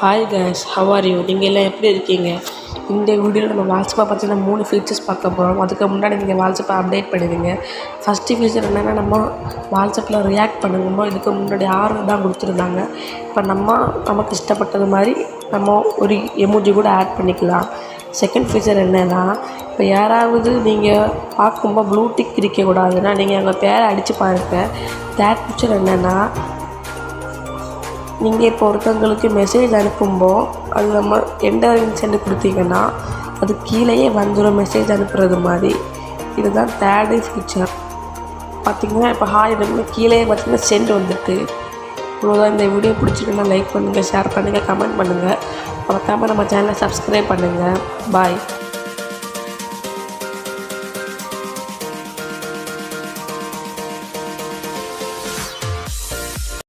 Hi guys, how are you? நீங்கள் எல்லாம் எப்படி இருக்கீங்க? இந்த வீடியோவில் நம்ம வாட்ஸ்அப்பை பார்த்தீங்கன்னா 3 ஃபீச்சர்ஸ் பார்க்க போகிறோம். அதுக்கு முன்னாடி நீங்கள் வாட்ஸ்அப்பை அப்டேட் பண்ணிடுங்க. ஃபஸ்ட்டு ஃபீச்சர் என்னென்னா, நம்ம வாட்ஸ்அப்பில் ரியாக்ட் பண்ணும்போது இதுக்கு முன்னாடி 6 தான் கொடுத்துருந்தாங்க. இப்போ நமக்கு இஷ்டப்பட்டது மாதிரி நம்ம ஒரு எமோஜி கூட ஆட் பண்ணிக்கலாம். செகண்ட் ஃபீச்சர் என்னென்னா, இப்போ யாராவது நீங்கள் பார்க்கும்போது ப்ளூ டிக் இருக்கக்கூடாதுன்னா நீங்கள் அவங்க பேரை அடித்து பாருங்கள். தேர்ட் ஃபீச்சர் என்னென்னா, நீங்கள் இப்போ ஒருத்தவங்களுக்கு மெசேஜ் அனுப்பும்போது அது நம்ம எண்டர் சென்ட் கொடுத்தீங்கன்னா அது கீழேயே வந்துடும் மெசேஜ் அனுப்புறது மாதிரி. இதுதான் தேர்டு ஃபீச்சர். பார்த்திங்கன்னா இப்போ ஹாய் நம்ம கீழே பார்த்திங்கன்னா சென்ட் வந்துட்டு. இவ்வளோதான். இந்த வீடியோ பிடிச்சிருக்குன்னா லைக் பண்ணுங்கள், ஷேர் பண்ணுங்கள், கமெண்ட் பண்ணுங்கள். மறக்காமல் நம்ம சேனலை சப்ஸ்கிரைப் பண்ணுங்கள். பாய்.